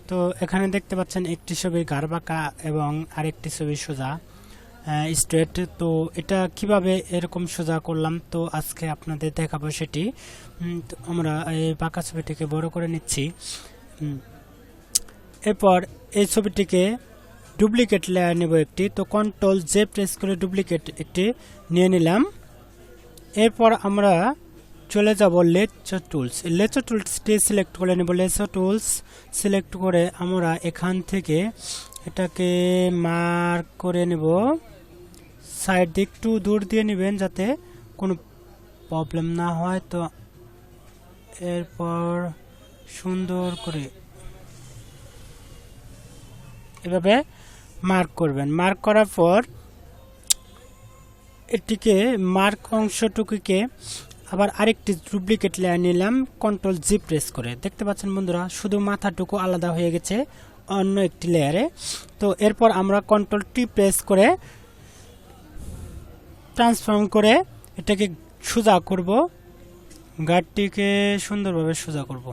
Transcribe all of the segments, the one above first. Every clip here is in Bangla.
তো এখানে দেখতে পাচ্ছেন একটি ছবি গাঢ় বাঁকা এবং আরেকটি ছবি সোজা স্ট্রেট। তো এটা কিভাবে এরকম সোজা করলাম তো আজকে আপনাদের দেখাবো সেটি। তো আমরা এই বাঁকা ছবিটিকে বড় করে নিচ্ছি। এরপর এই ছবিটিকে ডুপ্লিকেট লেয়ার নেব একটি। তো কন্ট্রোল জে প্রেস করে ডুপ্লিকেট একটি নিয়ে নিলাম। এরপর আমরা চলে যাব লেজার টুলস। লেজার টুলসটি সিলেক্ট করে নেব। লেজার টুলস সিলেক্ট করে আমরা এখান থেকে এটাকে মার্ক করে নেব। সাইড দিক একটু দূর দিয়ে নেবেন যাতে কোনো প্রবলেম না হয়। তো এরপর সুন্দর করে এভাবে মার্ক করবেন। মার্ক করার পর এটিকে মার্ক অংশটুকুকে আবার আরেকটি ডুপ্লিকেট লেয়ার নিলাম কন্ট্রোল জি প্রেস করে। দেখতে পাচ্ছেন বন্ধুরা শুধু মাথাটুকু আলাদা হয়ে গেছে অন্য একটি লেয়ারে। তো এরপর আমরা কন্ট্রোল টি প্রেস করে ট্রান্সফর্ম করে এটাকে সোজা করব, গাড়টিকে সুন্দরভাবে সোজা করব।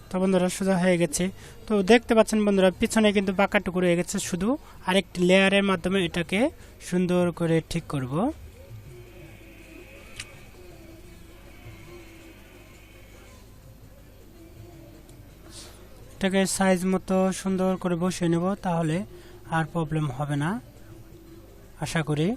তো বন্ধুরা সোজা হয়ে গেছে। তো দেখতে পাচ্ছেন বন্ধুরা পিছনে কিন্তু বাঁকাটুকু রয়ে গেছে, শুধু আরেকটি লেয়ারের মাধ্যমে এটাকে সুন্দর করে ঠিক করব। এটাকে সাইজ মতো সুন্দর করে বসিয়ে নেব, তাহলে আর প্রবলেম হবে না আশা করি।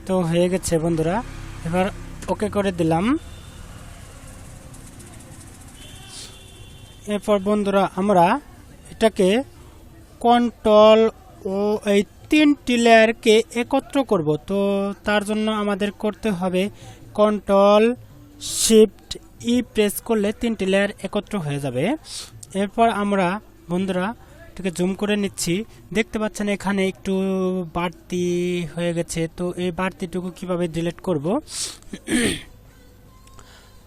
তো হয়ে গেছে বন্ধুরা, এবার ওকে করে দিলাম। এরপর বন্ধুরা আমরা এটাকে কন্ট্রোল ও এই তিনটি লেয়ারকে একত্র করব। তো তার জন্য আমাদের করতে হবে কন্ট্রোল শিফট ই প্রেস করলে তিনটি লেয়ার একত্র হয়ে যাবে। এরপর আমরা বন্ধুরা এটাকে জুম করে নিচ্ছি। দেখতে পাচ্ছেন এখানে একটু বাড়তি হয়ে গেছে। তো এই বাড়তিটুকু কিভাবে ডিলিট করব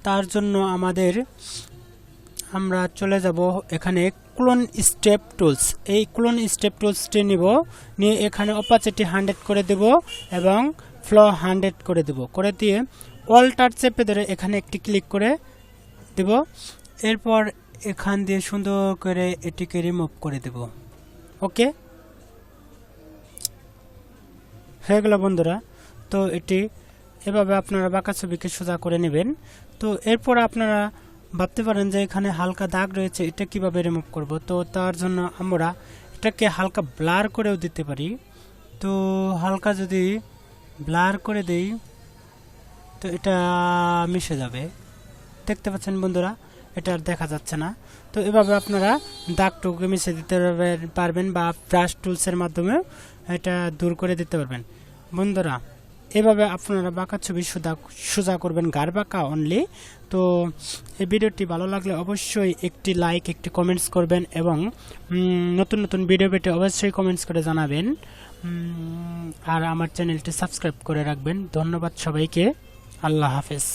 তার জন্য আমরা চলে যাব এখানে ক্লোন স্টেপ টুলস। এই ক্লোন স্টেপ টুলসটি নিব, নিয়ে এখানে অপাসিটি 100 করে দেব এবং ফ্লো 100 করে দেব। করে দিয়ে অল্টার চেপে ধরে এখানে একটি ক্লিক করে দেব। এরপর এখান দিয়ে সুন্দর করে এটিকে রিমুভ করে দেব। ওকে হয়ে গেল বন্ধুরা। তো এটি এভাবে আপনারা বাঁকা ছবিকে সোজা করে নেবেন। তো এরপর আপনারা ভাবতে পারেন যে এখানে হালকা দাগ রয়েছে, এটা কিভাবে রিমুভ করব। তো তার জন্য আমরা এটাকে হালকা ব্লার করেও দিতে পারি। তো হালকা যদি ব্লার করে দেই তো এটা মিশে যাবে। দেখতে পাচ্ছেন বন্ধুরা এটা আর দেখা যাচ্ছে না। তো এভাবে আপনারা দাগটুকু মিশে দিতে পারবেন বা ব্রাশ টুলসের মাধ্যমে এটা দূর করে দিতে পারবেন। বন্ধুরা এভাবে আপনারা বাঁকা ছবি সোজা করবেন, গাঢ় বাঁকা অনলি। তো এই ভিডিওটি ভালো লাগলে অবশ্যই একটি লাইক, একটি কমেন্টস করবেন এবং নতুন নতুন ভিডিও পেতে অবশ্যই কমেন্টস করে জানাবেন। আর আমার চ্যানেলটি সাবস্ক্রাইব করে রাখবেন। ধন্যবাদ সবাইকে। আল্লাহ হাফেজ।